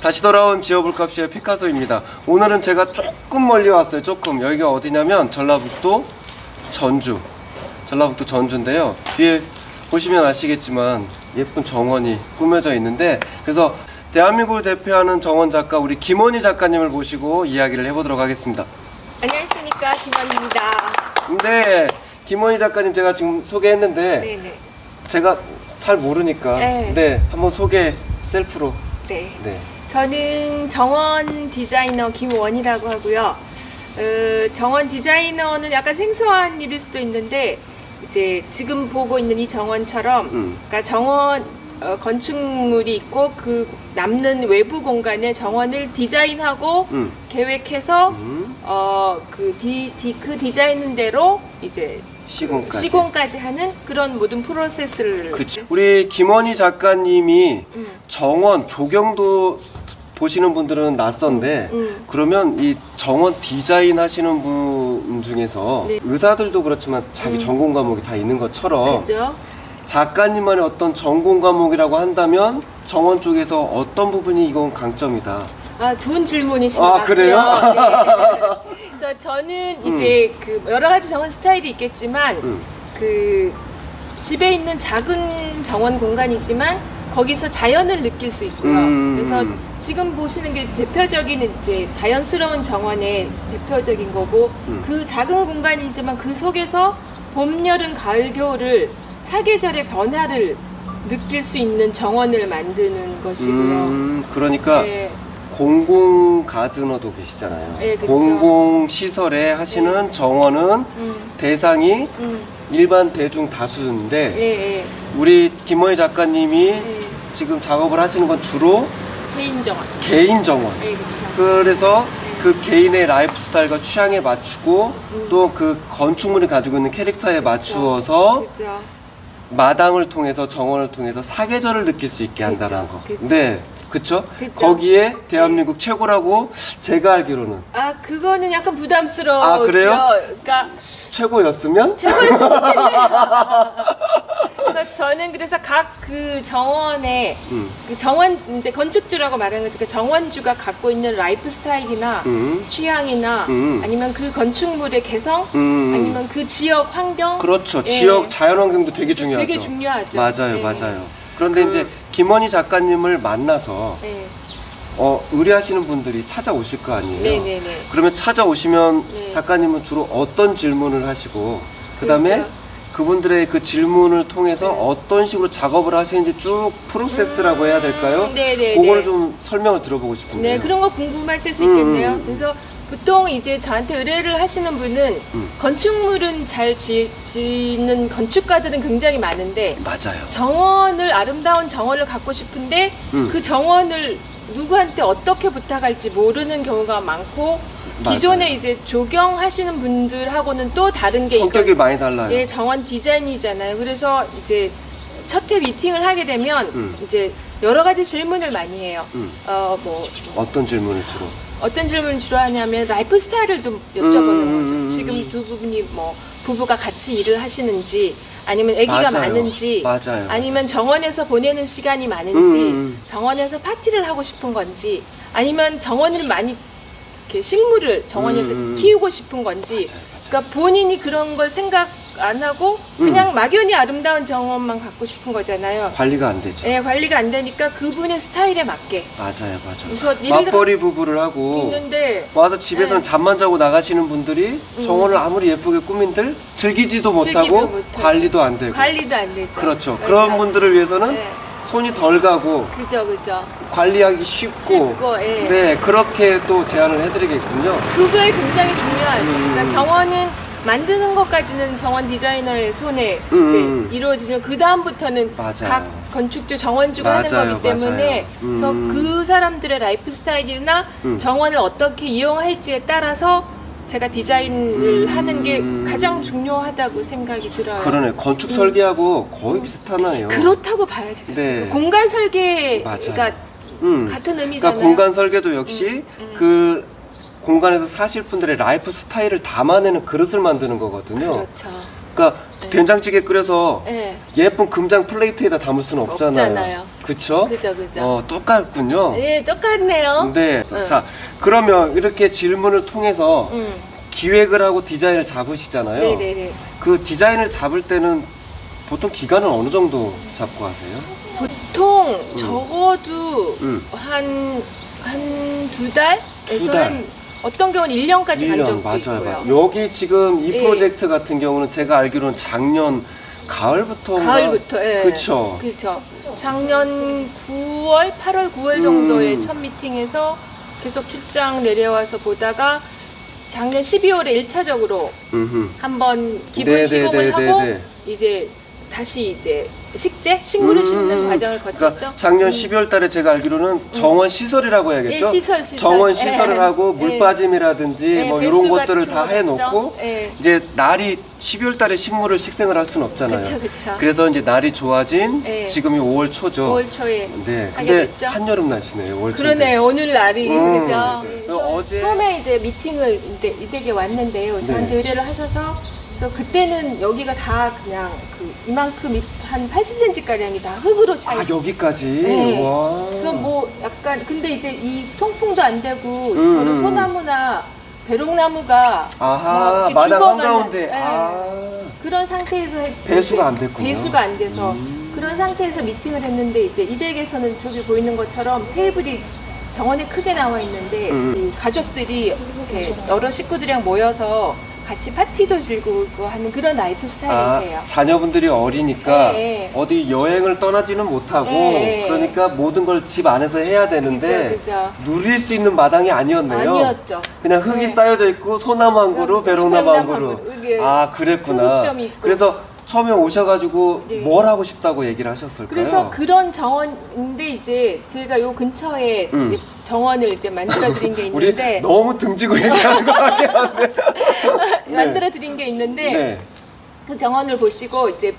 다시 돌아온 지어볼값시의 피카소입니다. 오늘은 제가 조금 멀리 왔어요. 조금. 여기가 어디냐면 전라북도 전주. 전라북도 전주인데요. 뒤에 보시면 아시겠지만 예쁜 정원이 꾸며져 있는데, 그래서 대한민국을 대표하는 정원 작가 우리 김원희 작가님을 모시고 이야기를 해보도록 하겠습니다. 안녕하십니까, 김원희입니다. 네, 김원희 작가님 제가 지금 소개했는데 네네. 제가 잘 모르니까 네. 한번 소개 셀프로. 네. 네. 저는 정원 디자이너 김원희라고 하고요. 정원 디자이너는 약간 생소한 일일 수도 있는데, 이제 지금 보고 있는 이 정원처럼, 그러니까 정원 건축물이 있고 그 남는 외부 공간에 정원을 디자인하고 계획해서 그 디자인대로 이제 시공까지 하는 그런 모든 프로세스를. 그치. 우리 김원희 작가님이 정원 조경도 보시는 분들은 낯선데 그러면 이 정원 디자인 하시는 분 중에서 네. 의사들도 그렇지만 자기 전공 과목이 다 있는 것처럼 그죠? 작가님만의 어떤 전공 과목이라고 한다면 정원 쪽에서 어떤 부분이 이건 강점이다. 아, 좋은 질문이신 것 같아요. 그래요? 네. 그래서 저는 이제 그 여러 가지 정원 스타일이 있겠지만 그 집에 있는 작은 정원 공간이지만 거기서 자연을 느낄 수 있고요. 그래서 지금 보시는 게 대표적인 이제 자연스러운 정원의 대표적인 거고, 그 작은 공간이지만 그 속에서 봄, 여름, 가을, 겨울을 사계절의 변화를 느낄 수 있는 정원을 만드는 것이고요. 그러니까 네. 공공 가드너도 계시잖아요. 네, 그렇죠. 공공 시설에 하시는 네. 정원은 대상이 음. 일반 대중 다수인데 예, 예. 우리 김원희 작가님이 예. 지금 작업을 하시는 건 주로 개인 정원. 개인 정원. 예, 그렇죠. 그래서 그 개인의 라이프 스타일과 취향에 맞추고 또 그 건축물이 가지고 있는 캐릭터에 맞추어서 그렇죠. 마당을 통해서 정원을 통해서 사계절을 느낄 수 있게 그쵸, 한다는 거. 그쵸. 네, 그쵸? 그쵸. 거기에 대한민국 최고라고 제가 알기로는 아, 그거는 약간 부담스러워. 아, 그래요? 그러니까 최고였으면? 최고의 선택이네요. 그래서 저는 그래서 각 그 정원에 그 정원 이제 건축주라고 말하는 거죠. 그 정원주가 갖고 있는 라이프 스타일이나 취향이나 아니면 그 건축물의 개성 아니면 그 지역 환경. 그렇죠. 예. 지역 자연환경도 되게 중요하죠. 되게 중요하죠. 맞아요, 네. 맞아요. 그런데 이제 김원희 작가님을 만나서 네. 의뢰하시는 분들이 찾아오실 거 아니에요? 네네네. 그러면 찾아오시면 네. 작가님은 주로 어떤 질문을 하시고 그다음에 그렇죠. 그분들의 그 질문을 통해서 네. 어떤 식으로 작업을 하시는지 쭉 프로세스라고 해야 될까요? 네네네. 그걸 좀 설명을 들어보고 싶은데요. 네, 그런 거 궁금하실 수 있겠네요. 그래서 보통 이제 저한테 의뢰를 하시는 분은 건축물은 잘 짓는 건축가들은 굉장히 많은데 맞아요. 정원을 아름다운 정원을 갖고 싶은데 그 정원을 누구한테 어떻게 부탁할지 모르는 경우가 많고 기존에 맞아요. 이제 조경하시는 분들하고는 또 다른 게 성격이 이건- 많이 달라요. 예, 정원 디자인이잖아요. 그래서 이제 첫 회 미팅을 하게 되면 이제 여러 가지 질문을 많이 해요. 뭐 어떤 질문을 주로? 어떤 질문을 주로 하냐면 라이프 스타일을 좀 여쭤보는 거죠. 지금 두 분이 뭐 부부가 같이 일을 하시는지 아니면 아기가 맞아요. 많은지 맞아요. 아니면 정원에서 보내는 시간이 많은지 정원에서 파티를 하고 싶은 건지 아니면 정원을 많이 이렇게 식물을 정원에서 키우고 싶은 건지 맞아요. 그러니까 본인이 그런 걸 생각 안 하고 그냥 막연히 아름다운 정원만 갖고 싶은 거잖아요. 관리가 안 되죠. 예, 관리가 안 되니까 그분의 스타일에 맞게 맞아요. 그래서 예를 들어 맞벌이 부부를 하고 있는데 와서 집에서는 네. 잠만 자고 나가시는 분들이 정원을 아무리 예쁘게 꾸민들 즐기지도 못하고 못하죠. 관리도 안 되고 관리도 안 되죠. 그렇죠. 맞아요. 그런 분들을 위해서는 네. 손이 덜 가고 그죠. 관리하기 쉽고, 예. 네, 그렇게 또 제안을 해드리겠군요. 그거에 굉장히 중요하죠. 그러니까 정원은 만드는 것까지는 정원 디자이너의 손에 이제 이루어지지만 그 다음부터는 맞아요. 각 건축주, 정원주가 하는 맞아요, 거기 때문에 맞아요. 그래서 그 사람들의 라이프 스타일이나 정원을 어떻게 이용할지에 따라서 제가 디자인을 하는 게 가장 중요하다고 생각이 들어요. 그러네. 건축 설계하고 거의 비슷하네요. 그렇다고 봐야지. 네. 그 공간 설계가 맞아요. 같은 의미잖아요. 그러니까 공간 설계도 역시 그 공간에서 사실 분들의 라이프 스타일을 담아내는 그릇을 만드는 거거든요. 그렇죠. 그러니까 된장찌개 끓여서 네. 예쁜 금장 플레이트에다 담을 수는 없잖아요. 없잖아요. 그쵸? 그죠, 그죠. 똑같군요. 네, 똑같네요. 네. 응. 자, 그러면 이렇게 질문을 통해서 음. 기획을 하고 디자인을 잡으시잖아요. 네네네. 그 디자인을 잡을 때는 보통 기간은 어느 정도 잡고 하세요? 보통 적어도 음. 한 두 달에서 두 달. 한 어떤 경우는 1년까지 간 1년, 적도 맞아요, 있고요. 맞아요. 여기 지금 이 예. 프로젝트 같은 경우는 제가 알기로는 작년 가을부터 예. 그쵸. 그렇죠. 작년 9월, 8월, 9월 정도에 음. 첫 미팅에서 계속 출장 내려와서 보다가 작년 12월에 1차적으로 음흠. 한번 기본 네, 시공을 네, 네, 하고 네, 네. 이제 다시 이제 식물을 심는 과정을 거쳤죠. 그러니까 작년 12월 달에 제가 알기로는 정원 시설이라고 해야겠죠? 예, 시설. 정원 시설을 예. 하고 예. 물 빠짐이라든지 예, 뭐 배수 이런 것들을 같은 다 거 해놓고 있죠? 예. 이제 날이 12월 달에 식물을 식생을 할 수는 없잖아요. 그쵸. 그래서 이제 날이 좋아진 예. 지금이 5월 초죠. 5월 초에 네. 하게 근데 됐죠. 한여름 날씨네요. 5월 초. 그러네요. 오늘 날이 그죠. 네. 그리고 어제 처음에 이제 미팅을 이 댁에 왔는데요. 저한테 네. 의뢰를 하셔서 그래서 그때는 여기가 다 그냥 그 이만큼 한 80cm 가량이 다 흙으로 차 있어요. 여기까지. 네. 와. 그건 뭐 약간 근데 이제 이 통풍도 안 되고 음. 저는 소나무나 배롱나무가 막 아하, 이렇게 마당 죽어가는, 한가운데. 네. 아. 그런 상태에서 배수가 안 됐군요. 배수가 안 돼서 그런 상태에서 미팅을 했는데 이제 이 댁에서는 저기 보이는 것처럼 테이블이 정원에 크게 나와 있는데 이 가족들이 이렇게 여러 식구들이랑 모여서 같이 파티도 즐기고 하는 그런 라이프 스타일이세요. 자녀분들이 어리니까 네. 어디 여행을 떠나지는 못하고 네. 그러니까 모든 걸 집 안에서 해야 되는데 그죠. 누릴 수 있는 마당이 아니었네요. 아니었죠. 그냥 흙이 네. 쌓여져 있고 소나무 한 그루, 배롱나무 한 그루. 이게 그랬구나. 소극점이 있고. 그래서 처음에 오셔가지고 네. 뭘 하고 싶다고 얘기를 하셨을까요? 그래서 그런 정원인데 이제 제가 요 근처에 음. 정원을 이제 만들어 드린 게 우리 있는데 너무 등지고 얘기하는 것 같긴 한데. 만들어 드린 게 있는데 네. 그 정원을 보시고 이제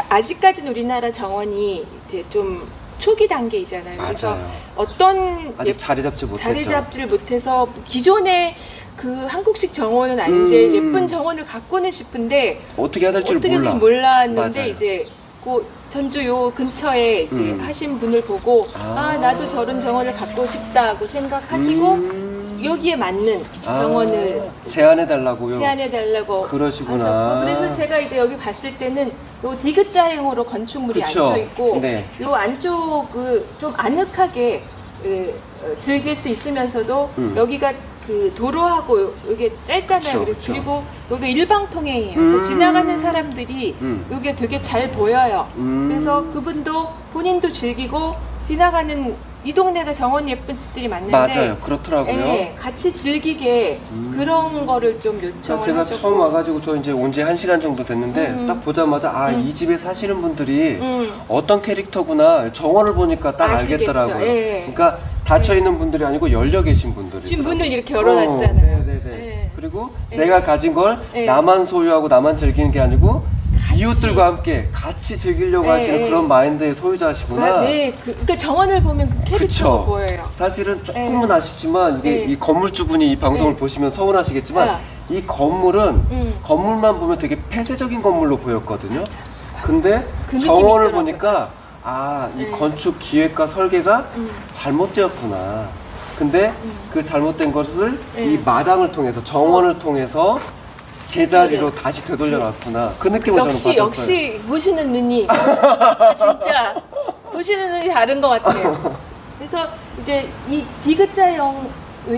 아직까지는 우리나라 정원이 이제 좀 초기 단계이잖아요. 그래서 맞아요. 어떤 아직 자리 잡지 못했죠. 자리 잡지를 못해서 기존의 그 한국식 정원은 아닌데 예쁜 정원을 갖고는 싶은데 어떻게 해야 될지 어떻게 몰라. 몰랐는데 맞아요. 이제 그 전주 요 근처에 이제 하신 분을 보고 나도 저런 정원을 갖고 싶다고 생각하시고 여기에 맞는 정원을 제안해 달라고요. 제안해 달라고 그러시구나. 하셨고 그래서 제가 이제 여기 봤을 때는 요 디귿자형으로 건축물이 그쵸. 앉혀 있고 네. 요 안쪽을 좀 아늑하게 즐길 수 있으면서도 여기가 그 도로하고 이게 짧잖아요. 그쵸, 그쵸. 그리고 여기 일방통행이에요. 그래서 지나가는 사람들이 이게 되게 잘 보여요. 그래서 그분도 본인도 즐기고 지나가는 이 동네가 정원 예쁜 집들이 많은데 맞아요. 그렇더라고요. 예, 같이 즐기게 그런 거를 좀 요청을 제가 하셨고 처음 와가지고 저 이제 온 지 1시간 정도 됐는데 딱 보자마자 이 집에 사시는 분들이 어떤 캐릭터구나 정원을 보니까 딱 아시겠죠. 알겠더라고요. 예. 그러니까 닫혀 있는 분들이 아니고 열려 계신 분들이. 지금 문을 이렇게 열어놨잖아요. 네네네. 예. 그리고 예. 내가 가진 걸 예. 나만 소유하고 나만 즐기는 게 아니고 이웃들과 함께 같이 즐기려고 예, 하시는 예. 그런 마인드의 소유자시구나. 네, 그러니까 정원을 보면 그 캐릭터가 그쵸. 보여요. 사실은 조금은 아쉽지만 이게 네. 이 건물주분이 이 방송을 네. 보시면 서운하시겠지만 이 건물은 건물만 보면 되게 폐쇄적인 건물로 보였거든요. 근데 그 느낌이 정원을 있더라고요. 보니까 이 건축 기획과 설계가 잘못되었구나. 근데 그 잘못된 것을 이 마당을 통해서 정원을 통해서 제자리로 다시 되돌려놨구나. 그 느낌을 저는 받았어요. 역시 보시는 눈이 진짜 보시는 눈이 다른 것 같아요. 그래서 이제 이 디귿자형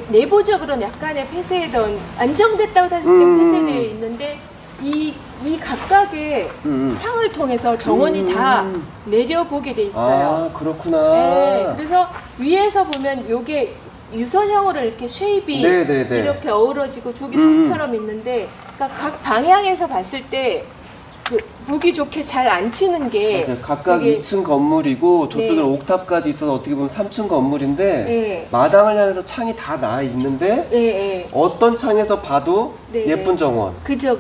내부적으로는 약간의 폐쇄던 안정됐다고 다시 좀 폐쇄되어 있는데 이 각각의 창을 통해서 정원이 다 내려보게 돼 있어요. 그렇구나. 네, 그래서 위에서 보면 요게 유선형으로 이렇게 쉐입이 네네네. 이렇게 어우러지고 저기 성처럼 있는데 그러니까 각 방향에서 봤을 때 그 보기 좋게 잘 안 치는 게 맞아요. 각각 되게 2층 건물이고 저쪽에 네. 옥탑까지 있어서 어떻게 보면 3층 건물인데 네. 마당을 향해서 창이 다 나 있는데 예, 예. 어떤 창에서 봐도 네, 예쁜 네. 정원. 그죠.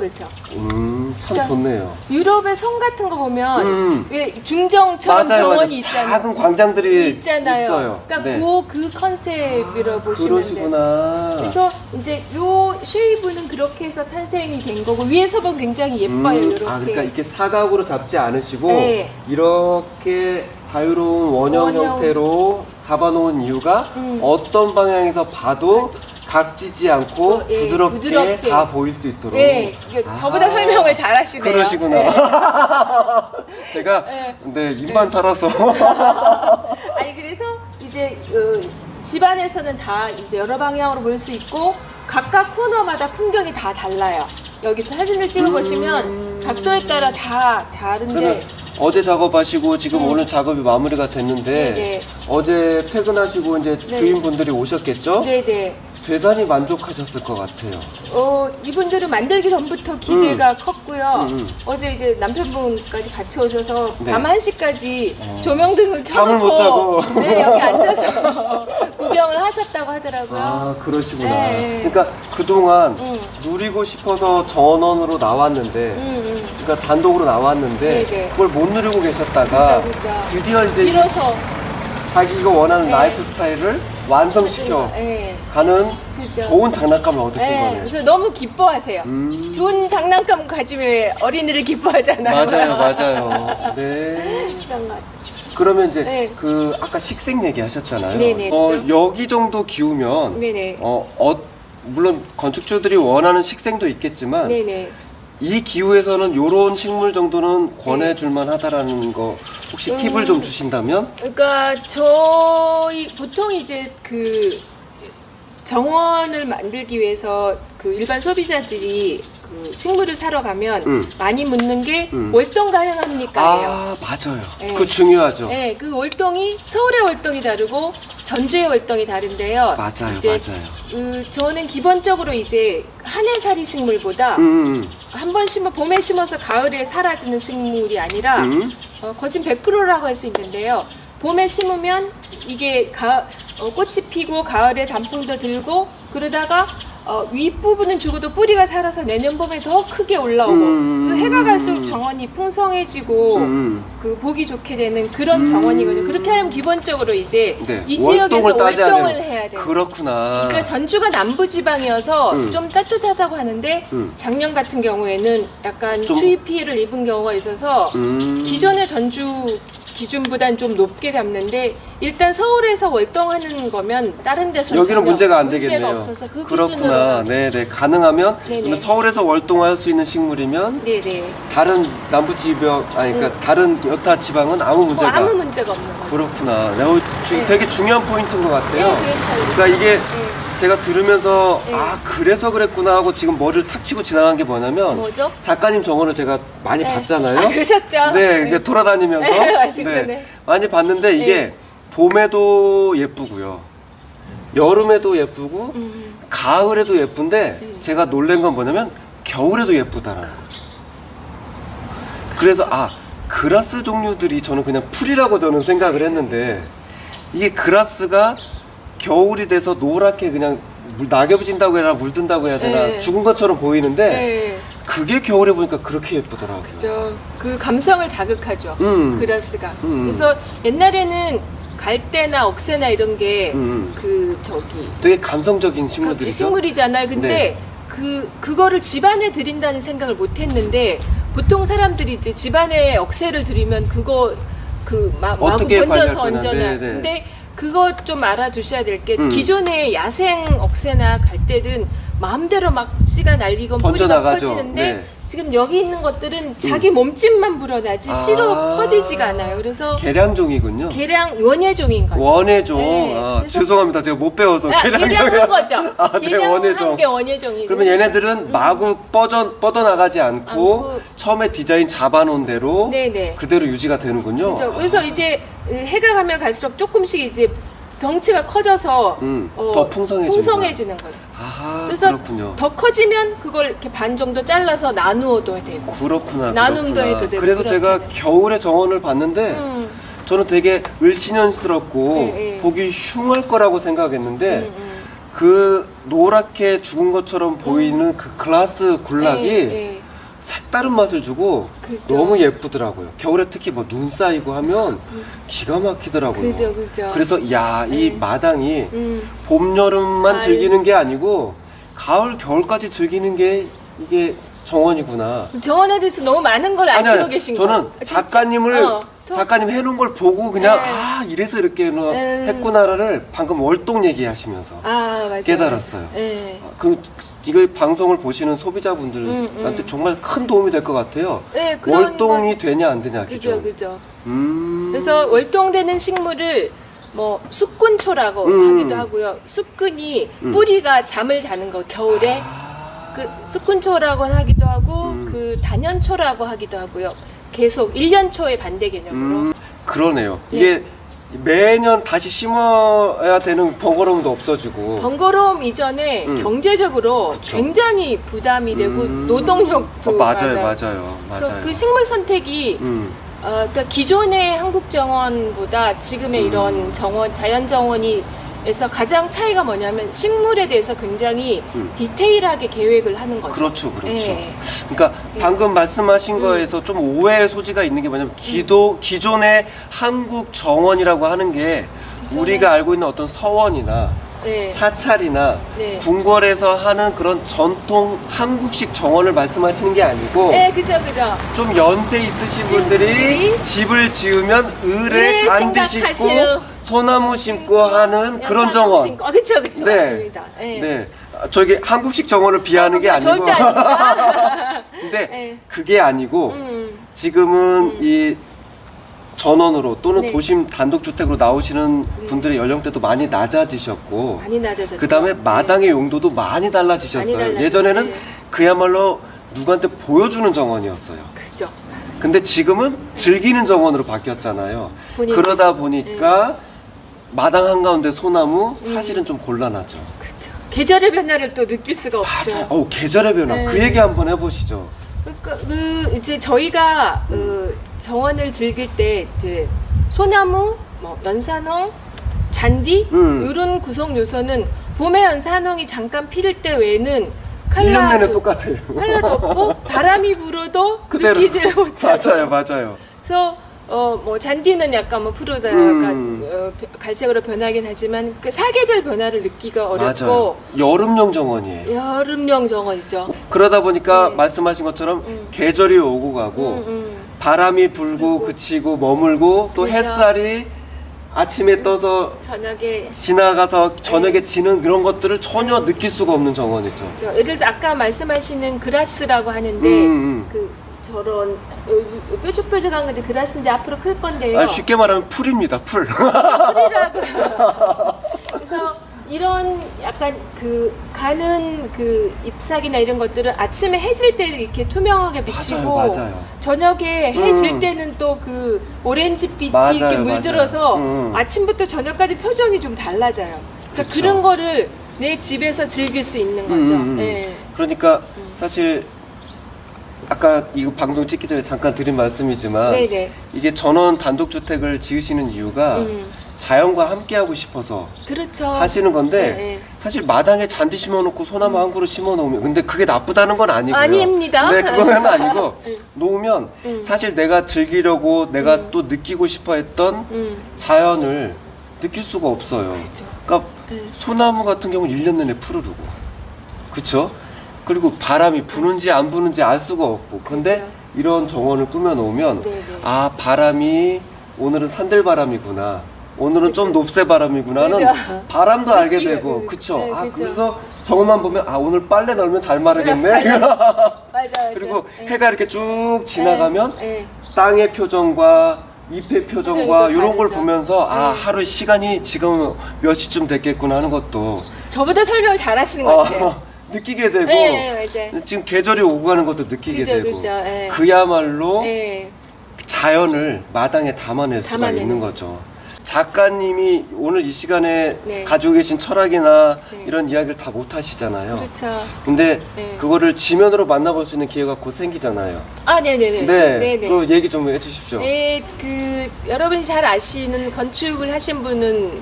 참 그러니까 좋네요. 유럽의 성 같은 거 보면 왜 중정처럼 정원이 있잖아요. 작은 광장들이 있잖아요. 있어요. 그러니까 네. 그 컨셉이라고 보시면 돼요. 그러시구나. 그래서 이제 요 쉐이브는 그렇게 해서 탄생이 된 거고 위에서 보면 굉장히 예뻐요. 이렇게. 아, 그러니까 이렇게 사각으로 잡지 않으시고 네. 이렇게 자유로운 원형 원형. 형태로 잡아놓은 이유가 어떤 방향에서 봐도 각지지 않고 예, 부드럽게 다 보일 수 있도록. 네, 이게 저보다 설명을 잘 하시네요. 그러시구나. 네. 제가 네. 입만 살아서. 아니 그래서 이제 집안에서는 다 이제 여러 방향으로 볼 수 있고 각각 코너마다 풍경이 다 달라요. 여기서 사진을 찍어 보시면 각도에 따라 다 다른데. 그러면 어제 작업하시고 지금 오늘 작업이 마무리가 됐는데 네네. 어제 퇴근하시고 이제 주인분들이 오셨겠죠? 네네. 대단히 만족하셨을 것 같아요. 이분들은 만들기 전부터 기대가 컸고요. 어제 이제 남편분까지 같이 오셔서 네. 밤 1시까지 조명등을 켜놓고 잠을 못 자고. 네, 여기 앉아서 구경을 하셨다고 하더라고요. 아, 그러시구나. 네. 그러니까 그동안 음. 누리고 싶어서 전원으로 나왔는데 그러니까 단독으로 나왔는데 네네. 그걸 못 누리고 계셨다가 그죠. 드디어 이제 비로소 자기가 원하는 네. 라이프 스타일을 완성시켜 네. 가는 그죠. 좋은 장난감을 얻으신 네, 거네요. 그래서 너무 기뻐하세요. 좋은 장난감 가지면 어린이를 기뻐하잖아요. 맞아요. 네. 그런 것 같아요. 그러면 이제 네. 그 아까 식생 얘기 하셨잖아요. 네네, 진짜. 여기 정도 기우면 네네. 물론 건축주들이 원하는 식생도 있겠지만 네네. 이 기후에서는 요런 식물 정도는 권해줄만 하다라는 거 혹시 팁을 좀 주신다면? 그러니까 저희 보통 이제 그 정원을 만들기 위해서 그 일반 소비자들이 그 식물을 사러 가면 많이 묻는 게 월동 가능합니까예요. 아, 맞아요. 네. 그거 중요하죠. 네, 그 월동이 서울의 월동이 다르고 전주의 월동이 다른데요. 맞아요, 이제 맞아요. 저는 기본적으로 이제 한 해살이 식물보다 한 번 심어 봄에 심어서 가을에 사라지는 식물이 아니라 거진 100%라고 할 수 있는데요. 봄에 심으면 이게 꽃이 피고 가을에 단풍도 들고 그러다가 윗부분은 죽어도 뿌리가 살아서 내년 봄에 더 크게 올라오고 그 해가 갈수록 정원이 풍성해지고 그 보기 좋게 되는 그런 정원이거든요. 그렇게 하면 기본적으로 이제 네, 이 지역에서 월동을 해야 돼요. 그렇구나. 그러니까 전주가 남부 지방이어서 좀 따뜻하다고 하는데 작년 같은 경우에는 약간 좀- 추위 피해를 입은 경우가 있어서 기존의 전주 기준보단 좀 높게 잡는데 일단 서울에서 월동하는 거면 다른 데서 여기는 문제가 안 문제가 되겠네요. 없어서 그 그렇구나. 기준으로 네네. 가능하면 네네. 그러면 서울에서 월동할 수 있는 식물이면 네네 다른 남부 지방 그러니까 다른 여타 지방은 아무 문제가 아무 문제가 없는 거죠. 그렇구나. 네. 되게 중요한 포인트인 것 같아요. 네, 괜찮아요. 그러니까 이게 네. 제가 들으면서 네. 아 그래서 그랬구나 하고 지금 머리를 탁 치고 지나간 게 뭐냐면 뭐죠? 작가님 정원을 제가 많이 네. 봤잖아요. 아, 그러셨죠? 네, 이게 돌아다니면서 네, 맞아요. 네. 많이 봤는데 이게 네. 봄에도 예쁘고요, 여름에도 예쁘고 가을에도 예쁜데 네. 제가 놀란 건 뭐냐면 겨울에도 예쁘다라는 거죠. 그래서 그라스 종류들이 저는 그냥 풀이라고 저는 생각을 했는데 이게 그라스가 겨울이 돼서 노랗게 그냥 낙엽이 진다고 해야 되나 물든다고 해야 되나 네. 죽은 것처럼 보이는데 네. 그게 겨울에 보니까 그렇게 예쁘더라고요. 그 감성을 자극하죠. 그라스가. 그래서 옛날에는 갈대나 억새나 이런 게 되게 감성적인 식물들이죠. 식물이잖아요. 근데 네. 그거를 집안에 들인다는 생각을 못 했는데 보통 사람들이 이제 집안에 억새를 들이면 그거 마구 어떻게 번져서 관리할 거냐. 얹어놔. 네, 네. 근데 그거 좀 알아두셔야 될 게 기존의 야생 억새나 갈대는 마음대로 막 씨가 날리고 뿌리가 번져나가죠. 퍼지는데 네. 지금 여기 있는 것들은 자기 몸집만 불어나지 씨로 퍼지지가 않아요. 그래서 계량종이군요. 원예종인 거죠. 원예종. 네. 그래서- 죄송합니다. 제가 못 배워서 계량한 계량종이. 거죠. 네, 계량한 원예종. 게 원예종이죠. 그러면 얘네들은 마구 뻗어나가지 않고 않고 처음에 디자인 잡아놓은 대로 네네. 그대로 유지가 되는군요. 그렇죠. 그래서 이제 해가 가면 갈수록 조금씩 이제 덩치가 커져서 더 풍성해지는 거예요. 아, 그래서 그렇군요. 더 커지면 그걸 이렇게 반 정도 잘라서 나누어도 되고. 그렇구나. 나눔도 그렇구나. 해도 되고 그래서 그렇게 제가 돼요. 겨울에 정원을 봤는데 저는 되게 을씨년스럽고 네, 네. 보기 흉할 거라고 생각했는데 그 노랗게 죽은 것처럼 보이는 그 글라스 군락이 네, 네. 색다른 맛을 주고 그죠. 너무 예쁘더라고요. 겨울에 특히 뭐 눈 쌓이고 하면 기가 막히더라고요. 그죠. 그래서 야, 이 네. 마당이 음. 봄, 여름만 가을. 즐기는 게 아니고 가을, 겨울까지 즐기는 게 이게 정원이구나. 정원에 대해서 너무 많은 걸 아시고 아니요, 계신 저는 거예요. 진짜? 작가님을 또? 작가님 해놓은 걸 보고 그냥 네. 아, 이래서 이렇게 음. 했구나를 방금 월동 얘기하시면서 아, 맞아요. 깨달았어요. 네. 이거 방송을 보시는 소비자분들한테 정말 큰 도움이 될 것 같아요. 네, 그런 월동이 되냐 안 되냐 기준. 그죠. 음. 그래서 월동되는 식물을 뭐 숲근초라고 하기도 하고요. 숲근이 뿌리가 잠을 자는 거 겨울에 그 숲근초라고 하기도 하고 그 단연초라고 하기도 하고요. 계속 1년 초의 반대 개념으로. 그러네요. 네. 이게 매년 다시 심어야 되는 번거로움도 없어지고. 번거로움 이전에 경제적으로 그쵸. 굉장히 부담이 되고 노동력도 맞아요. 그래서 그 식물 선택이 그러니까 기존의 한국 정원보다 지금의 이런 정원, 자연 정원이에서 가장 차이가 뭐냐면 식물에 대해서 굉장히 디테일하게 계획을 하는 거죠. 그렇죠. 예. 그러니까 방금 말씀하신 거에서 좀 오해의 소지가 있는 게 뭐냐면 기존의 한국 정원이라고 하는 게 우리가 알고 있는 어떤 서원이나 네. 사찰이나 네. 궁궐에서 하는 그런 전통 한국식 정원을 말씀하시는 게 아니고 네, 그죠. 좀 연세 있으신 분들이 분들이 집을 지으면 을에 을을 잔디 생각하시는 심고 소나무 심고 하는 그런 정원. 그쵸. 네. 맞습니다. 네. 네. 저기 한국식 정원을 비하하는 게 아니고. 절대 아닙니다. 근데 네. 그게 아니고 지금은 이 전원으로 또는 네. 도심 단독주택으로 나오시는 분들의 연령대도 많이 낮아지셨고 많이 낮아졌죠. 그 다음에 마당의 용도도 많이 달라지셨어요. 많이 달라졌죠. 예전에는 네. 그야말로 누구한테 보여주는 정원이었어요. 그죠. 근데 지금은 즐기는 정원으로 바뀌었잖아요. 본인- 그러다 보니까 마당 한가운데 소나무 사실은 좀 곤란하죠. 그죠. 계절의 변화를 또 느낄 수가 없죠. 맞아요. 계절의 변화. 네. 그 얘기 한번 해보시죠. 그러니까 이제 저희가 정원을 즐길 때 이제 소나무, 뭐 연산홍, 잔디 이런 구성 요소는 봄에 연산홍이 잠깐 피를 때 외에는 1년 내내 똑같아요. 컬러도 없고 바람이 불어도 그대로. 느끼지를 못해요. 맞아요. 그래서 뭐 잔디는 약간 뭐 푸르다 약간 갈색으로 변하긴 하지만 그 사계절 변화를 느끼기가 어렵고 맞아요. 여름용 정원이에요. 여름용 정원이죠. 그러다 보니까 네. 말씀하신 것처럼 계절이 오고 가고 바람이 불고 그치고 머물고 또 그죠. 햇살이 아침에 떠서 저녁에 지나가서 저녁에 네. 지는 그런 것들을 전혀 느낄 수가 없는 정원이죠. 예를 들어 아까 말씀하시는 그라스라고 하는데 그 저런 뾰족뾰족한 건데 그라스인데 앞으로 클 건데요. 쉽게 말하면 풀입니다. 풀. 풀이라고. 그래서 이런 약간 그 가는 그 잎사귀나 이런 것들은 아침에 해질 때 이렇게 투명하게 비치고 맞아요. 저녁에 해 질 때는 또 그 오렌지빛이 맞아요, 이렇게 물들어서 맞아요. 아침부터 저녁까지 표정이 좀 달라져요. 그러니까 그쵸. 그런 거를 내 집에서 즐길 수 있는 거죠. 예. 그러니까 사실 아까 이거 방송 찍기 전에 잠깐 드린 말씀이지만 네네. 이게 전원 단독주택을 지으시는 이유가 자연과 함께하고 싶어서 그렇죠. 하시는 건데 네. 사실 마당에 잔디 심어놓고 소나무 한 그루 심어놓으면 근데 그게 나쁘다는 건 아니고요. 아닙니다. 네, 그건 아니고 놓으면 사실 내가 즐기려고 내가 또 느끼고 싶어했던 자연을 느낄 수가 없어요. 그러니까 소나무 같은 경우는 1년 내내 푸르르고 그쵸? 그리고 바람이 부는지 안 부는지 알 수가 없고 근데 그죠. 이런 정원을 꾸며놓으면 네네. 아 바람이 오늘은 산들바람이구나 오늘은 좀 높새바람이구나는 그죠. 바람도 알게 느끼고, 되고 그쵸? 네, 아 그죠. 그래서 정원만 보면 아 오늘 빨래 널면 잘 마르겠네 맞아. 그리고 해가 이렇게 쭉 지나가면 네. 땅의 표정과 잎의 표정과 그죠, 이런 걸 다르죠. 보면서 아 하루 시간이 지금 몇 시쯤 됐겠구나 하는 것도 저보다 설명을 잘 하시는 것 같아요. 느끼게 되고 네, 맞아요. 지금 계절이 오고 가는 것도 느끼게 그죠, 되고 그죠, 예. 그야말로 네. 자연을 마당에 담아낼 수가 담아내는 있는 거죠. 작가님이 오늘 이 시간에 네. 가지고 계신 철학이나 네. 이런 이야기를 다 못 하시잖아요. 그렇죠. 근데 네. 그거를 지면으로 만나볼 수 있는 기회가 곧 생기잖아요. 아, 네네네. 네, 그 얘기 좀 해주십시오. 네, 그 여러분이 잘 아시는 건축을 하신 분은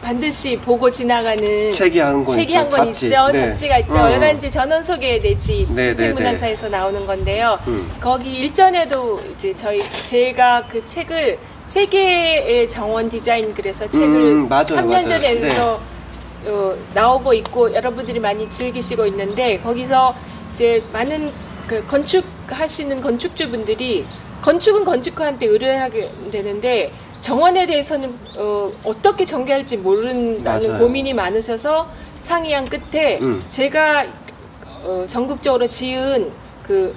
반드시 보고 지나가는 책이 한 권 책이 있죠. 한 권 잡지. 있죠. 네. 잡지가 있죠. 여간지 전원 소개 내지 네, 네, 주택문화사에서 나오는 건데요. 음. 거기 일전에도 이제 제가 그 책을 세계의 정원 디자인 그래서 책을 맞아요, 3년 맞아요. 전에서 나오고 있고 여러분들이 많이 즐기시고 있는데 거기서 이제 많은 그 건축하시는 건축주분들이 건축은 건축가한테 의뢰하게 되는데 정원에 대해서는 어떻게 전개할지 모른다는 맞아요. 고민이 많으셔서 상의한 끝에 제가 전국적으로 지은 그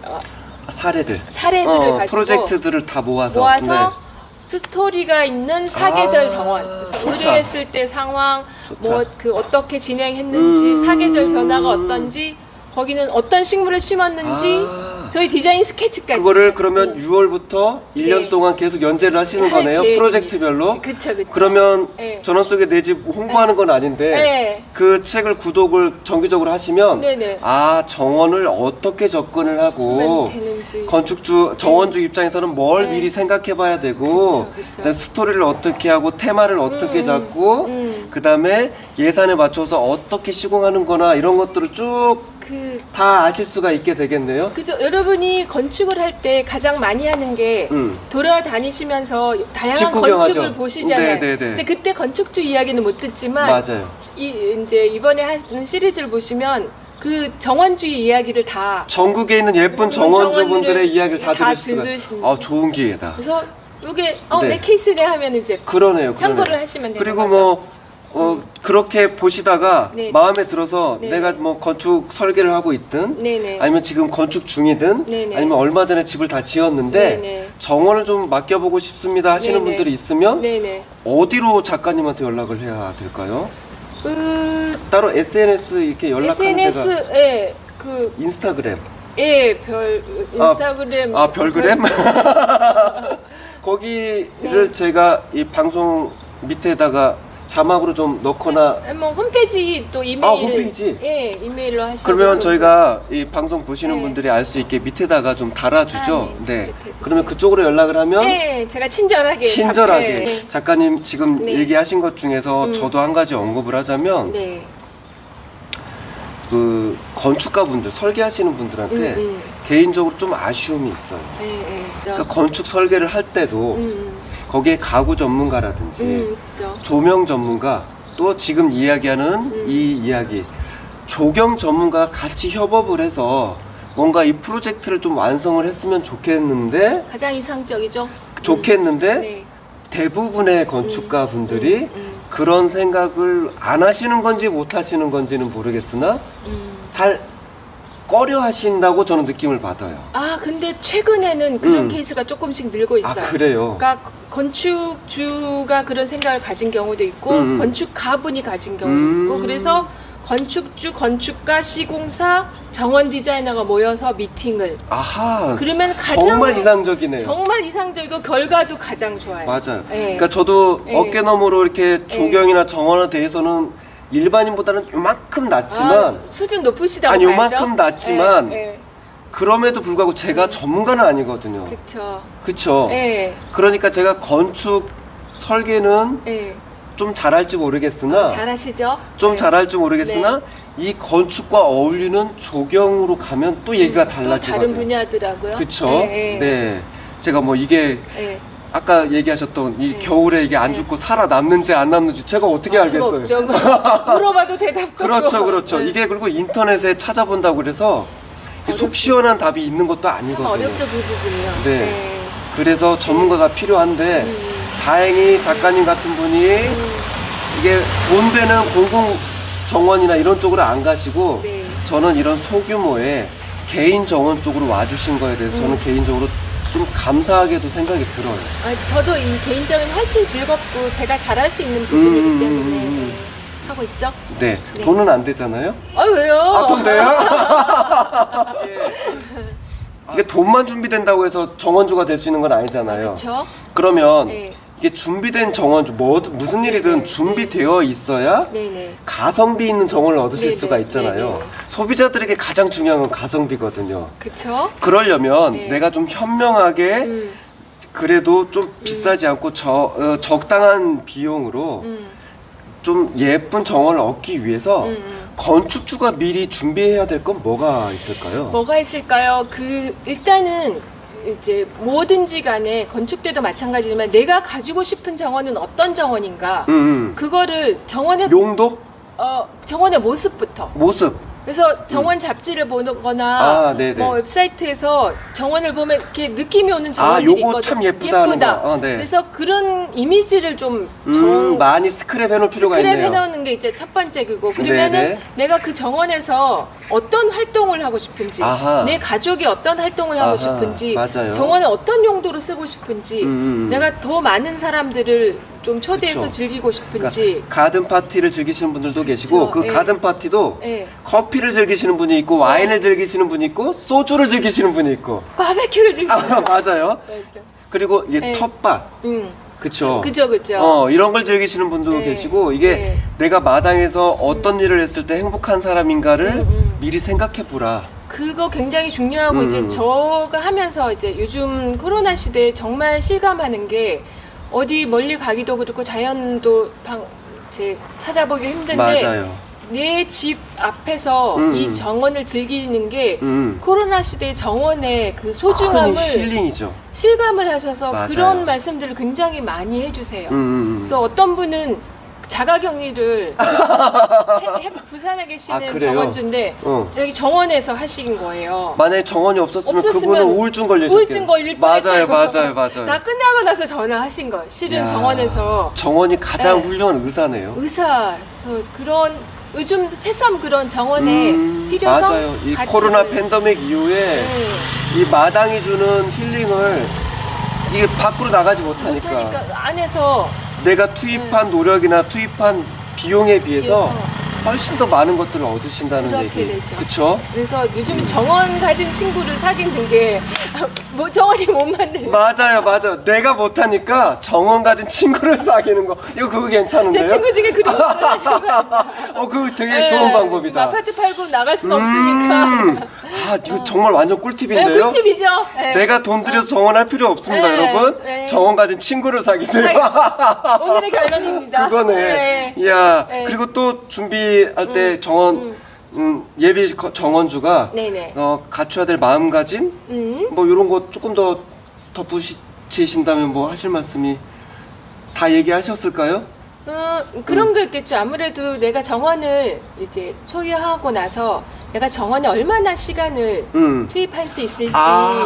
사례들을 가지고 프로젝트들을 다 모아서 모아서 스토리가 있는 사계절 아, 정원. 그래서 좋다. 의뢰했을 때 상황, 좋다. 뭐 그 어떻게 진행했는지, 사계절 변화가 어떤지, 거기는 어떤 식물을 심었는지, 저희 디자인 스케치까지. 그거를 그러면 6월부터 1년 네. 동안 계속 연재를 하시는 할 거네요. 계획이. 프로젝트별로. 그쵸. 그러면 네. 전원 속에 내 집 홍보하는 건 아닌데 네. 그 책을 구독을 정기적으로 하시면 네네. 아 정원을 어떻게 접근을 하고 하면 되는지. 건축주 정원주 입장에서는 뭘 네. 미리 생각해봐야 되고 그쵸, 그쵸. 그다음에 스토리를 어떻게 하고 테마를 어떻게 잡고 그다음에 예산에 맞춰서 어떻게 시공하는 거나 이런 것들을 쭉 다 아실 수가 있게 되겠네요. 그죠. 여러분이 건축을 할 때 가장 많이 하는 게 돌아다니시면서 다양한 집 구경하죠. 건축을 보시잖아요. 네네네. 근데 그때 건축주 이야기는 못 듣지만 맞아요. 이제 이번에 하는 시리즈를 보시면 그 정원주의 이야기를 다 전국에 있는 예쁜 정원주분들의 이야기를 다 들을 수가 들으시는 아 좋은 기회다. 그래서 이게 네. 내 케이스네 하면 이제 그러네요. 참고를 그러네요. 하시면 되는 그리고 거죠. 그렇게 보시다가 네. 마음에 들어서 네. 내가 뭐 건축 설계를 하고 있든 네네. 아니면 지금 건축 중이든 네네. 아니면 얼마 전에 집을 다 지었는데 네네. 정원을 좀 맡겨보고 싶습니다 하시는 네네. 분들이 있으면 네네. 어디로 작가님한테 연락을 해야 될까요? 그 따로 SNS 이렇게 연락하는 데가 SNS에 그 인스타그램 별 인스타그램 별그램? 거기를 네. 제가 이 방송 밑에다가 자막으로 좀 넣거나 뭐 홈페이지 또 이메일 홈페이지? 예 이메일로 하시면 그러면 저희가 이 방송 보시는 네. 분들이 알 수 있게 밑에다가 좀 달아주죠. 네. 네. 이렇게 해서. 그러면 그쪽으로 연락을 하면 네 제가 친절하게 친절하게 답해. 작가님 지금 네. 얘기하신 것 중에서 저도 한 가지 언급을 하자면 네. 그 건축가분들 설계하시는 분들한테 개인적으로 좀 아쉬움이 있어요. 네. 그러니까 건축 설계를 할 때도 거기에 가구 전문가라든지 그죠. 조명 전문가 또 지금 이야기하는 이 이야기 조경 전문가가 같이 협업을 해서 뭔가 이 프로젝트를 좀 완성을 했으면 좋겠는데 가장 이상적이죠. 네. 대부분의 건축가 분들이 그런 생각을 안 하시는 건지 못 하시는 건지는 모르겠으나 잘 꺼려 하신다고 저는 느낌을 받아요. 아 근데 최근에는 그런 케이스가 조금씩 늘고 있어요. 아 그래요? 그러니까 건축주가 그런 생각을 가진 경우도 있고 건축가분이 가진 경우도 있고 그래서 건축주, 건축가, 시공사, 정원 디자이너가 모여서 미팅을 아하. 그러면 가장 정말 이상적이네요. 정말 이상적이고 결과도 가장 좋아요. 맞아요. 네. 그러니까 저도 네. 어깨너머로 이렇게 조경이나 정원에 대해서는 일반인보다는 요만큼 낮지만 수준 높으시다고 아니 봐야죠. 요만큼 낮지만 네. 그럼에도 불구하고 제가 전문가는 아니거든요. 그렇죠. 그쵸? 네. 그러니까 제가 건축 설계는 네. 좀 잘할지 모르겠으나 잘하시죠? 좀 네. 잘할지 모르겠으나 이 건축과 어울리는 조경으로 가면 또 얘기가 또 달라지거든요. 다른 분야더라고요. 그쵸? 네. 네. 제가 뭐 이게 네. 아까 얘기하셨던 이 겨울에 이게 안 죽고 살아남는지 안 남는지 제가 어떻게 알 수가 알겠어요? 없죠. 물어봐도 대답도 그렇죠, 그렇죠. 네. 이게 그리고 인터넷에 찾아본다고 그래서 속 시원한 답이 있는 것도 참 아니거든요. 어렵죠 그 부분이요. 네. 그래서 전문가가 필요한데 다행히 작가님 같은 분이 이게 돈 되는 공공 정원이나 이런 쪽으로 안 가시고 네. 저는 이런 소규모의 개인 정원 쪽으로 와주신 거에 대해서 저는 개인적으로 좀 감사하게도 생각이 들어요. 저도 이 개인적인 훨씬 즐겁고 제가 잘할 수 있는 부분이기 때문에 네. 하고 있죠. 네. 네. 돈은 안 되잖아요? 아 왜요? 아, 돈 돼요? 이게 돈만 준비된다고 해서 정원주가 될 수 있는 건 아니잖아요. 그렇죠. 그러면 네. 이게 준비된 정원주, 무슨 일이든 네네. 준비되어 있어야 네네. 가성비 있는 정원을 얻으실 네네. 수가 있잖아요. 네네. 소비자들에게 가장 중요한 건 가성비거든요. 그렇죠. 그러려면 네. 내가 좀 현명하게 그래도 좀 비싸지 않고 적당한 비용으로 좀 예쁜 정원을 얻기 위해서 건축주가 미리 준비해야 될 건 뭐가 있을까요? 뭐가 있을까요? 일단은 이제 뭐든지 간에 건축대도 마찬가지지만 내가 가지고 싶은 정원은 어떤 정원인가 그거를 용도? 정원의 모습부터 모습. 그래서 정원 잡지를 보거나 네네. 뭐 웹사이트에서 정원을 보면 이렇게 느낌이 오는 정원들이 요거 있거든. 참 예쁘다는 거. 네. 그래서 그런 이미지를 좀 많이 스크랩 해놓을 필요가 스크랩 있네요. 해놓는 게 이제 첫 번째 그거. 그러면은 네네. 내가 그 정원에서 어떤 활동을 하고 싶은지, 아하. 내 가족이 어떤 활동을 하고 아하, 싶은지, 맞아요. 정원을 어떤 용도로 쓰고 싶은지, 내가 더 많은 사람들을 좀 초대해서 그쵸. 즐기고 싶은지. 그러니까 가든 파티를 즐기시는 분들도 계시고 그쵸, 그 예. 가든 파티도 예. 커피를 즐기시는 분이 있고 와인을 즐기시는 분이 있고 소주를 즐기시는 분이 있고 바베큐를 즐기고. 맞아요. 맞아. 그리고 이게 예. 텃밭 그쵸. 그죠. 이런 걸 즐기시는 분도 네. 계시고 이게 네. 내가 마당에서 어떤 일을 했을 때 행복한 사람인가를 미리 생각해 보라. 그거 굉장히 중요하고 이제 저가 하면서 이제 요즘 코로나 시대에 정말 실감하는 게 어디 멀리 가기도 그렇고 자연도 이제 찾아보기 힘든데 맞아요. 내 집 앞에서 이 정원을 즐기는 게 코로나 시대의 정원의 그 큰 소중함을 힐링이죠. 실감을 하셔서 맞아요. 그런 말씀들을 굉장히 많이 해주세요. 그래서 어떤 분은 자가격리를 부산에 계시는 아, 그래요? 정원주인데 저기 정원에서 하신 거예요. 만약에 정원이 없었으면 없었으면 그분은 우울증 걸리셨겠네요. 우울증 걸릴 맞아요, 뻔했다고. 맞아요. 다 끝나고 나서 전화하신 거예요. 실은 야, 정원에서 정원이 가장 네. 훌륭한 의사네요. 의사 그런 요즘 새삼 그런 정원의 필요성 맞아요. 이 가치를- 코로나 팬데믹 이후에 네. 이 마당이 주는 힐링을 이게 밖으로 나가지 못하니까 못하니까 안에서 내가 투입한 노력이나 투입한 비용에 비해서 훨씬 더 많은 것들을 얻으신다는 그렇게 얘기. 되죠. 그쵸? 그래서 요즘 정원 가진 친구를 사귀는 게 뭐 정원이 못 만드는 맞아요. 내가 못하니까 정원 가진 친구를 사귀는 거. 이거 그거 괜찮은데요? 제 친구 중에 그런 거 그거 되게 좋은 방법이다. 아파트 팔고 나갈 수는 없으니까. 이거 정말 완전 네, 꿀팁인데요? 꿀팁이죠. 네. 내가 돈 들여서 정원할 필요 없습니다, 네, 여러분. 네. 정원 가진 친구를 사귀세요. 오늘의 결론입니다. 그거네. 네. 이야. 네. 그리고 또 준비할 때 정원, 예비 정원주가 네네. 갖춰야 될 마음가짐? 뭐 이런 거 조금 더 덧붙이신다면 뭐 하실 말씀이 다 얘기하셨을까요? 그런 거 있겠죠. 아무래도 내가 정원을 이제 소유하고 나서 내가 정원에 얼마나 시간을 투입할 수 있을지.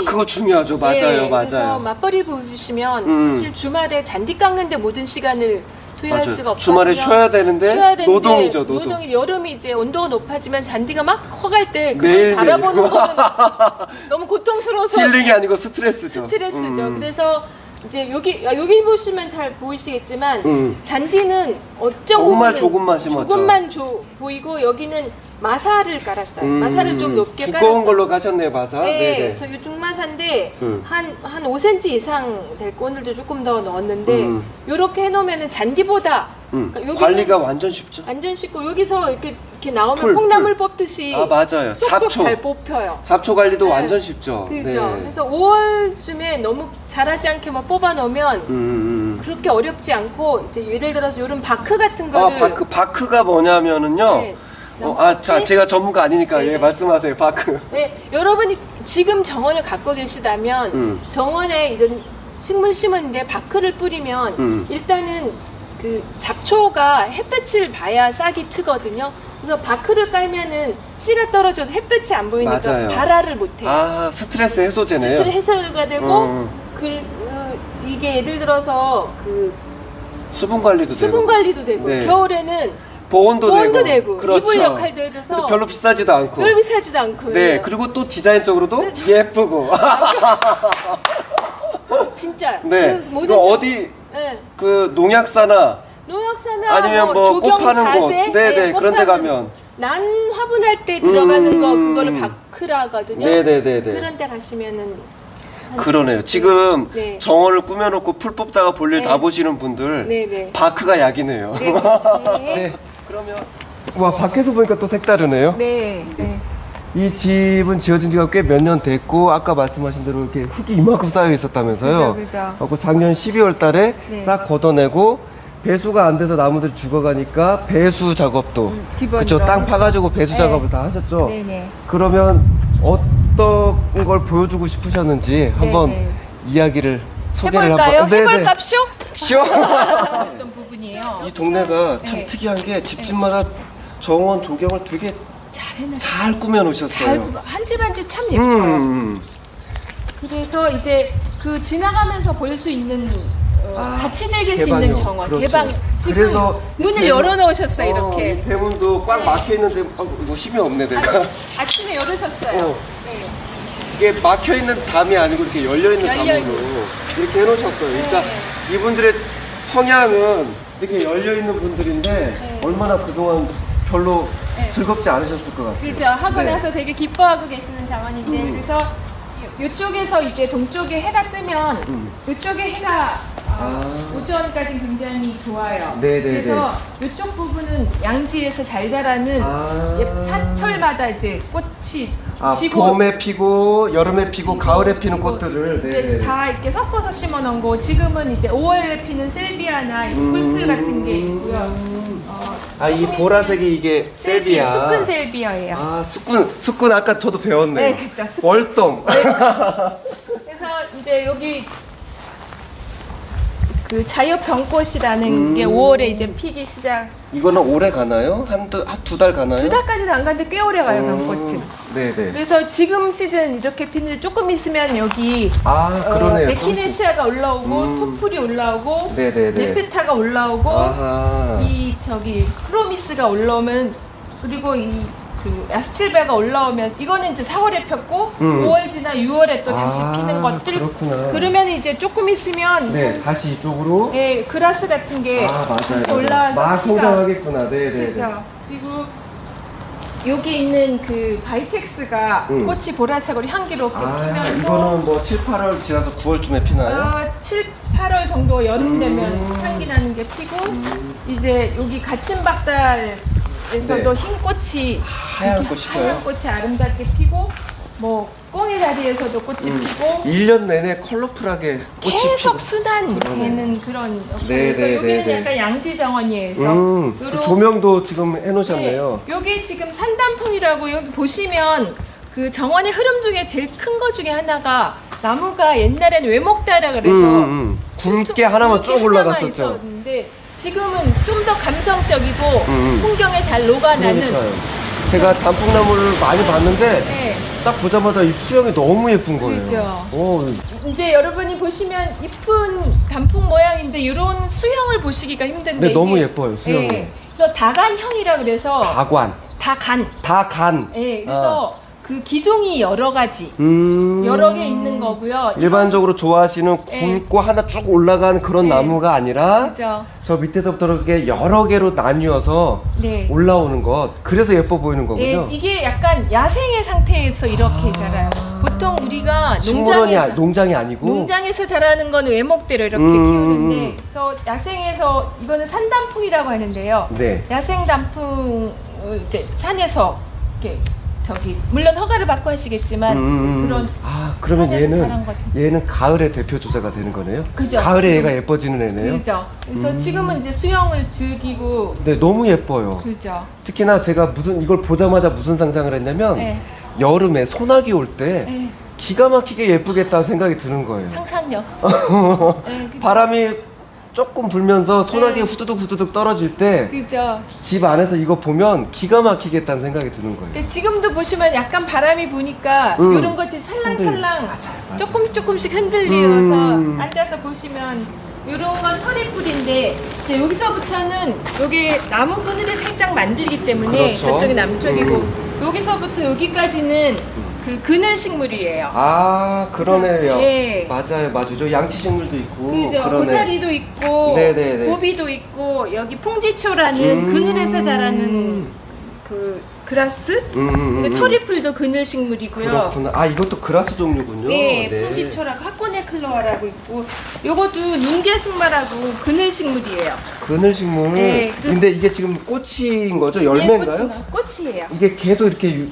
그거 중요하죠. 맞아요, 예, 맞아요. 그래서 맞벌이 보시면 사실 주말에 잔디 깎는데 모든 시간을 투여할 맞아요. 수가 없거든요. 주말에 쉬어야 되는데 노동이죠, 노동. 노동이 여름이 이제 온도가 높아지면 잔디가 막 커갈 때 그걸 매일매일. 바라보는 거는 너무 고통스러워서 힐링이 아니고 스트레스죠. 스트레스죠. 그래서 이제 여기 보시면 잘 보이시겠지만 잔디는 어쩜 정말 보면은 조금만 심었죠. 조금만 보이고 여기는 마사를 깔았어요. 마사를 좀 높게 깔았어요. 두꺼운 걸로 가셨네요, 마사. 네, 네네. 그래서 이 중마사인데 한 5cm 이상 될 거 오늘도 조금 더 넣었는데 요렇게 해놓으면은 잔디보다 그러니까 여기는 관리가 완전 쉽죠. 완전 쉽고 여기서 이렇게 나오면 풀, 콩나물 뽑듯이 맞아요. 쏙쏙 잡초. 잘 뽑혀요. 잡초 관리도 네. 완전 쉽죠. 그죠. 네. 그래서 5월쯤에 너무 자라지 않게만 뽑아 놓으면 그렇게 어렵지 않고 이제 예를 들어서 이런 바크 같은 거를 바크가 뭐냐면은요. 네. 제가 전문가 아니니까 네네. 말씀하세요. 바크. 네, 여러분이 지금 정원을 갖고 계시다면 정원에 이런 식물 심었는데 바크를 뿌리면 일단은 그 잡초가 햇볕을 봐야 싹이 트거든요. 그래서 바크를 깔면은 씨가 떨어져도 햇볕이 안 보이니까 맞아요. 발화를 못해요. 스트레스 해소제네요. 스트레스 해소가 되고 이게 예를 들어서 그 수분 관리도 수분 되고. 관리도 되고 네. 겨울에는 보온도 되고 그렇죠. 이불 역할도 해줘서 근데 별로 비싸지도 않고. 별로 비싸지도 않고 네, 그리고 또 디자인적으로도 예쁘고. 진짜 네. 그 모든 그 어디 네. 그 농약사나 농약사나 아니면 뭐 꽃 파는 곳, 조경자재 네네, 꽃 그런 데 파는 가면. 난 화분할 때 들어가는 거 그거를 바크라 하거든요. 네네네네. 그런 데 가시면은 그러네요. 지금 네. 정원을 꾸며놓고 풀 뽑다가 볼일 네. 다 보시는 분들 네네. 바크가 약이네요. 네, 그렇죠. 네. 그러면 와 밖에서 보니까 또 색다르네요. 네. 네. 이 집은 지어진 지가 꽤 몇 년 됐고 아까 말씀하신 대로 이렇게 흙이 이만큼 쌓여 있었다면서요. 그죠. 그래서 작년 12월 달에 네. 싹 걷어내고 배수가 안 돼서 나무들이 죽어가니까 배수 작업도 기본으로 그쵸, 땅 하죠. 파가지고 배수 네. 작업을 다 하셨죠? 네네. 그러면 어떤 걸 보여주고 싶으셨는지 한번 네네. 이야기를 소개를 해볼까요? 한번 해볼깝쇼? 쇼! 어떤 부분이에요? 이 동네가 참 네. 특이한 게 집집마다 정원 조경을 되게 잘해놨어요. 잘 꾸며 놓으셨어요. 한 집 한 집 참 예뻐요. 그래서 이제 그 지나가면서 볼 수 있는 같이 즐길 수 있는 개방형. 정원 그렇죠. 개방 지금 그래서 문을 대문- 열어놓으셨어요 이 이렇게 대문도 꽉 네. 막혀 있는데 이거 힘이 없네 내가. 아침에 열으셨어요. 어. 네. 이게 막혀 있는 담이 아니고 이렇게 열려 있는 열려 담으로 있는. 이렇게 해놓으셨어요. 그러니까 네. 이분들의 성향은 이렇게 열려 있는 분들인데 네. 얼마나 그동안 별로 네. 즐겁지 않으셨을 것 같아요. 그죠. 하고 네. 나서 되게 기뻐하고 계시는 장원인데 그래서 이쪽에서 이제 동쪽에 해가 뜨면 이쪽에 해가 오전까지 굉장히 좋아요. 네네네. 그래서 이쪽 부분은 양지에서 잘 자라는 사철마다 이제 꽃이 지고 봄에 피고 여름에 피고 가을에 피는 꽃들을 이제 네네. 다 이렇게 섞어서 심어 놓은 거. 지금은 이제 5월에 피는 셀비아나 이 꿀풀 같은 게 있고요. 이 조금 보라색이 이게 셀비아. 수끈 셀비아예요. 수꾼 아까 저도 배웠네요. 네, 그쵸. 수꾼. 월동. 그래서 이제 여기 그 자엽병꽃이라는 게 5월에 이제 피기 시작. 이거는 오래 가나요? 두 달 가나요? 2달까지는 안 가는데 꽤 오래 가요, 병꽃은. 네네. 그래서 지금 시즌 이렇게 피는데 조금 있으면 여기 그러네요. 에키네시아가 올라오고 토플이 올라오고 네네네. 네페타가 올라오고 아하. 이 저기 크로미스가 올라오면 그리고 이 그 아스틸베가 올라오면 이거는 이제 4월에 폈고 5월 지나 6월에 또 다시 피는 것들. 그렇구나. 그러면 이제 조금 있으면 네, 다시 이쪽으로. 예, 그라스 같은 게 맞아요. 올라와서 막 피가- 성장하겠구나. 네네. 그렇죠. 그리고 여기 있는 그 바이텍스가 꽃이 보라색으로 향기롭게 피면서 이거는 뭐 7, 8월 지나서 9월쯤에 피나요? 7, 8월 정도 여름 되면 향기 나는 게 피고 이제 여기 갇힌박달에서도 네. 흰 꽃이 하얀 꽃이 펴요? 하얀 꽃이 아름답게 피고 뭐 꽁의 자리에서도 꽃이 피고 1년 내내 컬러풀하게 꽃이 계속 피고. 순환되는 그런 네, 그래서 네, 여기는 네, 네. 약간 양지 정원이에요. 그 조명도 지금 해놓으셨네요. 네, 여기 지금 산단풍이라고 여기 보시면 그 정원의 흐름 중에 제일 큰 거 중에 하나가 나무가 옛날에는 외목다라 그래서 굵게 하나만 쭉 올라갔었죠. 있었는데 지금은 좀 더 감성적이고 풍경에 잘 녹아나는. 그러니까요. 제가 단풍나무를 많이 봤는데 네. 딱 보자마자 이 수영이 너무 예쁜 거예요. 그죠. 오, 이제 여러분이 보시면 이쁜 단풍 모양인데 이런 수영을 보시기가 힘든데 네, 너무 이게- 예뻐요, 수영이. 네, 그래서 다간형이라 그래서 다관, 다간. 다간. 네, 그래서 그 기둥이 여러 가지 여러 개 있는 거고요. 일반적으로 좋아하시는 네. 굵고 하나 쭉 올라가는 그런 네. 나무가 아니라 그죠. 저 밑에서부터 이렇게 여러 개로 나뉘어서 네. 올라오는 것. 그래서 예뻐 보이는 거군요. 네, 이게 약간 야생의 상태에서 이렇게 자라요. 보통 우리가 식물원이 농장에서 농장이 아니고. 농장에서 자라는 거는 외목대로 이렇게 키우는데 그래서 야생에서 이거는 산단풍이라고 하는데요. 네. 야생 단풍 이제 산에서 이렇게 저기 물론 허가를 받고 하시겠지만 그런 그러면 산에서 자란 것. 얘는 가을의 대표 주자가 되는 거네요. 그죠. 가을에 지금. 얘가 예뻐지는 애네요. 그죠. 그래서 지금은 이제 수영을 즐기고 네, 너무 예뻐요. 그죠. 특히나 제가 이걸 보자마자 무슨 상상을 했냐면 네. 여름에 소나기 올 때 네. 기가 막히게 예쁘겠다는 생각이 드는 거예요. 상상력. 네, 그죠. 바람이 조금 불면서 소나기 네. 후두둑 떨어질 때 집 그죠. 안에서 이거 보면 기가 막히겠다는 생각이 드는 거예요. 근데 지금도 보시면 약간 바람이 부니까 이런 것들이 살랑살랑 맞아요. 조금씩 흔들리면서 앉아서 보시면 이런 건 터리풀인데 이제 여기서부터는 여기 나무 그늘을 살짝 만들기 때문에 그렇죠. 저쪽이 남쪽이고 여기서부터 여기까지는 그 그늘 식물이에요. 그러네요. 네. 맞아요. 저 양치식물도 있고. 그죠. 그러네. 고사리도 있고 네네네. 고비도 있고 여기 풍지초라는 그늘에서 자라는 그 그라스 터리풀도 그늘 식물이고요. 그렇구나. 이것도 그라스 종류군요. 네, 풍지초라고 하코네 클로아라고 있고 요것도 뭉게승마라고 그늘 식물이에요. 그늘 식물. 네, 근데 이게 지금 꽃인 거죠? 열매인가요? 꽃이에요. 이게 계속 이렇게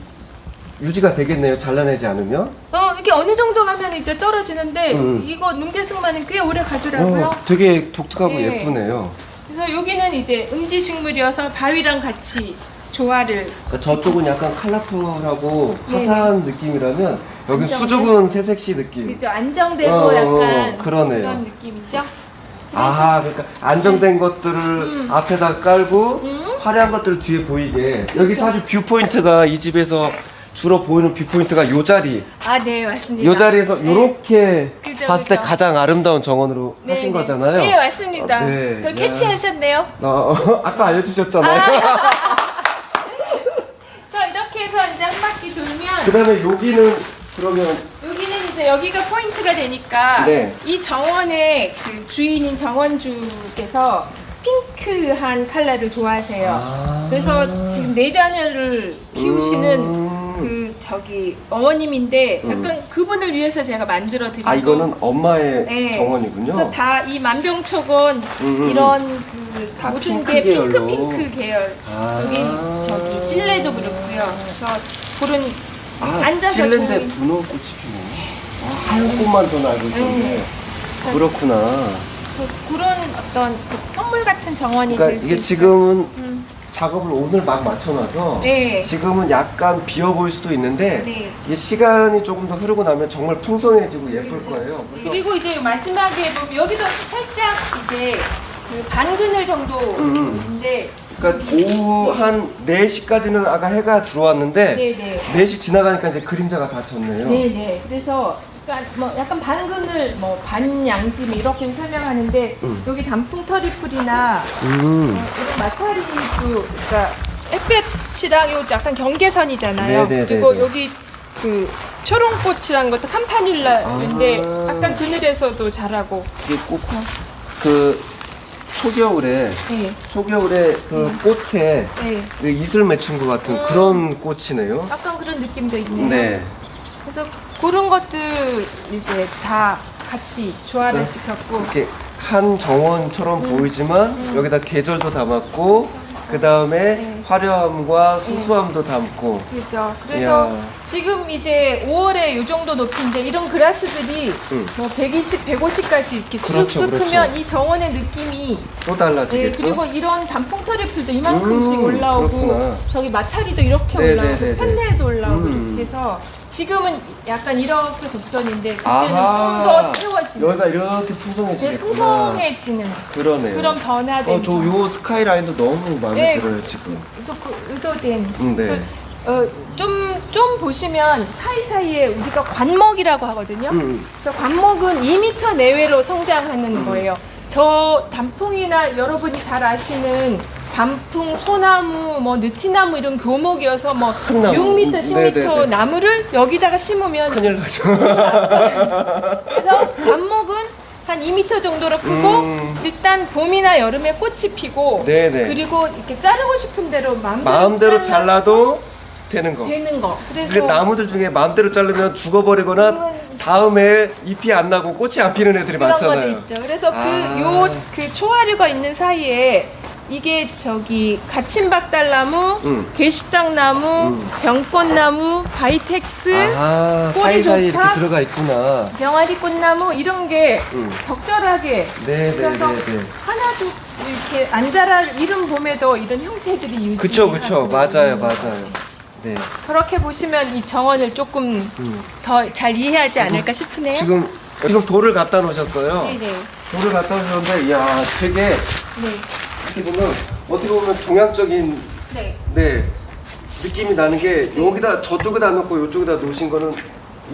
유지가 되겠네요. 잘라내지 않으면. 이게 어느 정도 가면 이제 떨어지는데 음. 이거 뭉게승마는 꽤 오래 가더라고요. 되게 독특하고 네. 예쁘네요. 그래서 그래서 여기는 이제 음지식물이어서 바위랑 같이 조화를. 그러니까 저쪽은 약간 컬러풀하고 네네. 화사한 느낌이라면 여기 안정된? 수줍은 새색시 느낌. 그죠, 안정되고 약간 그러네요. 그런 느낌이죠. 아, 그러니까 안정된 것들을 앞에다 깔고 화려한 것들을 뒤에 보이게. 여기 그렇죠. 사실 뷰 포인트가 이 집에서 주로 보이는 뷰 포인트가 요 자리. 아, 네, 맞습니다. 요 자리에서 네. 요렇게 그죠, 봤을 때 그죠. 가장 아름다운 정원으로 네, 하신 네. 거잖아요. 네, 맞습니다. 아, 네. 그걸 야. 캐치하셨네요. 아까 알려주셨잖아요. 그래서 이렇게 해서 이제 한 바퀴 돌면 그 다음에 여기는 그러면 여기는 이제 여기가 포인트가 되니까 네. 이 정원의 그 주인인 정원주께서 핑크한 컬러를 좋아하세요. 아. 그래서 지금 네 자녀를 키우시는 그 저기 어머님인데 약간 그분을 위해서 제가 만들어 드리고. 아, 이거는 엄마의 네. 정원이군요. 그래서 다 이 만병초건 이런 그 다 모든 핑크 게 계열로. 핑크 계열. 아. 여기 저기 찔레도 그렇고요. 그래서 그런 앉아서 찔레인데 좋은- 분홍꽃이 피네. 하얀 꽃만 더 알고 있었는데. 네. 그렇구나. 그런 어떤 그 선물 같은 정원이 그러니까 될 수 이게 있어요. 지금은 작업을 오늘 막 맞춰놔서 네. 지금은 약간 비어 보일 수도 있는데 네. 이게 시간이 조금 더 흐르고 나면 정말 풍성해지고 예쁠 그렇죠. 거예요. 그래서 그리고 이제 마지막에 보면 여기도 살짝 이제 그 반그늘 정도인데 그러니까 오후 한 4시까지는 아까 해가 들어왔는데 네네. 4시 지나가니까 이제 그림자가 다 졌네요. 네네. 그래서 그러니까 뭐 약간 반그늘, 뭐 반양짐 이렇게 설명하는데 여기 단풍 터리풀이나 이런 마타리도 그러니까 햇볕이랑 요 약간 경계선이잖아요. 네네네네. 그리고 여기 그 초롱꽃이란 것도 캄파닐라인데 아. 약간 그늘에서도 자라고. 이게 꼭 그 초겨울에 네. 그 꽃에 네. 그 이슬 맺힌 것 같은 그런 꽃이네요. 약간 그런 느낌도 있네요. 네. 그래서 그런 것들 이제 다 같이 조화를 네. 시켰고. 이렇게 한 정원처럼 보이지만 여기다 계절도 담았고 그 다음에 네. 화려함과 수수함도 담고. 그죠. 그래서 이야. 지금 이제 5월에 이 정도 높이인데 이런 그라스들이 뭐 120, 150까지 이렇게 그렇죠, 쑥쑥 그렇죠. 크면 이 정원의 느낌이 또 네, 달라지겠죠? 그리고 이런 단풍 터리풀도 이만큼씩 올라오고 그렇구나. 저기 마타리도 이렇게 네, 올라오고 네, 네, 네. 판넬도 올라오고 음. 이렇게 해서 지금은 약간 이렇게 곡선인데 그때는 아하. 좀 더 채워지는 여기가 이렇게 네, 풍성해지겠구나. 풍성해지는 그러네요. 그런 변화된 저 요 스카이라인도 너무 마음에 네. 들어요 지금. 그래서 그 의도된 네. 좀 보시면 사이사이에 우리가 관목이라고 하거든요. 그래서 관목은 2m 내외로 성장하는 거예요. 저 단풍이나 여러분이 잘 아시는 단풍, 소나무, 뭐 느티나무 이런 교목이어서 뭐 큰 나무. 6m, 10m 네네네. 나무를 여기다가 심으면 큰일 나죠. 그래서 관목은 한 2m 정도로 크고 일단 봄이나 여름에 꽃이 피고 네네. 그리고 이렇게 자르고 싶은 대로 마음대로 잘라도 되는 거. 되는 거. 그래서 근데 나무들 중에 마음대로 자르면 죽어버리거나 다음에 잎이 안 나고 꽃이 안 피는 애들이 그런 많잖아요. 것도 있죠. 그래서 아. 그 초하류가 있는 사이에 이게 저기 가침박달나무, 괴시당나무, 병꽃나무, 바이텍스, 아, 꼬리 사이사이 조팝, 이렇게 들어가 있구나. 병아리 꽃나무 이런 게 적절하게 그래서 네네네네. 하나도 이렇게 안 자랄 이른 봄에도 이런 형태들이 유지. 그쵸, 맞아요, 맞아요. 네. 그렇게 보시면 이 정원을 조금 더 잘 이해하지 않을까 싶으네요. 지금 돌을 갖다 놓으셨어요. 네네. 돌을 갖다 놓으셨는데, 이야, 되게, 네. 이렇게 보면, 어떻게 보면 동양적인, 네. 네, 느낌이 나는 게, 여기다, 저쪽에다 놓고 이쪽에다 놓으신 거는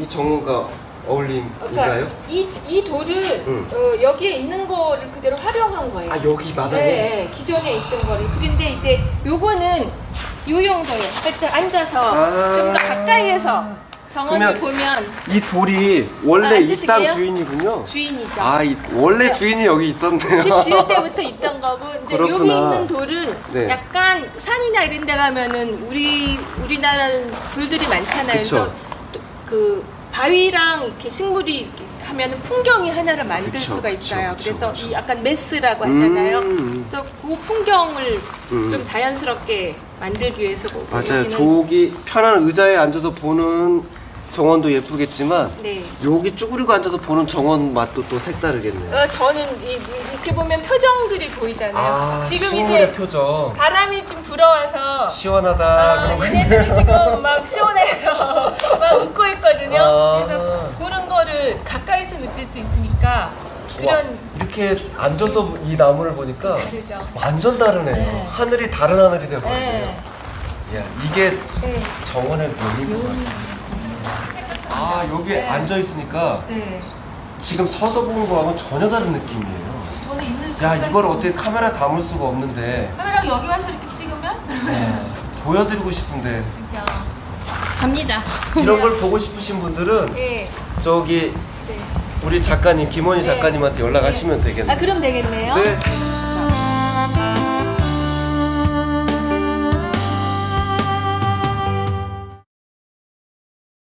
이 정원과 어울림인가요? 그러니까 이 돌은 여기에 있는 거를 그대로 활용한 거예요. 아, 여기 마당에? 네, 기존에 있던 거를. 그런데 이제 요거는 요 용도예요. 살짝 앉아서 아. 좀 더 가까이에서 정원을 그러면 보면 이 돌이 원래 이 땅 앉으시게요? 주인이군요. 주인이죠. 아, 원래 네. 주인이 여기 있었네요. 집 지을 때부터 있던 거고 이제 그렇구나. 여기 있는 돌은 네. 약간 산이나 이런 데 가면은 우리나라 돌들이 많잖아요. 그쵸. 그래서 그 바위랑 이렇게 식물이 이렇게 하면은 풍경이 하나를 만들 그쵸, 수가 있어요. 그쵸, 그래서 그쵸. 이 약간 메스라고 하잖아요. 음. 그래서 그 풍경을 좀 자연스럽게 만들기 위해서 맞아요. 여기는 저기 편한 의자에 앉아서 보는 정원도 예쁘겠지만 네. 여기 쭈그리고 앉아서 보는 정원 맛도 또 색다르겠네요. 저는 이렇게 보면 표정들이 보이잖아요. 지금 식물의 이제 표정. 바람이 좀 불어와서 시원하다. 그런 거 얘네들이 지금 막 시원해서 막 웃고 있거든요. 아. 그래서 그런 거를 가까이서 느낄 수 있으니까 와, 그런 이렇게 앉아서 이 나무를 보니까 그죠. 완전 다르네요. 네. 하늘이 다른 하늘이 되어버리네요. 네. 야, 이게 네. 정원의 묘미인 것 같아요. 아, 여기 네. 앉아 있으니까 네. 지금 서서 보는 거하고는 전혀 다른 느낌이에요. 저는 있는 야, 이걸 어떻게 카메라 담을 수가 없는데 카메라가 여기 와서 이렇게 찍으면 보여드리고 싶은데 진짜 갑니다. 이런 걸 보고 싶으신 분들은 네. 저기 네. 우리 작가님 김원희 네. 작가님한테 연락하시면 되겠네요. 그럼 되겠네요. 네.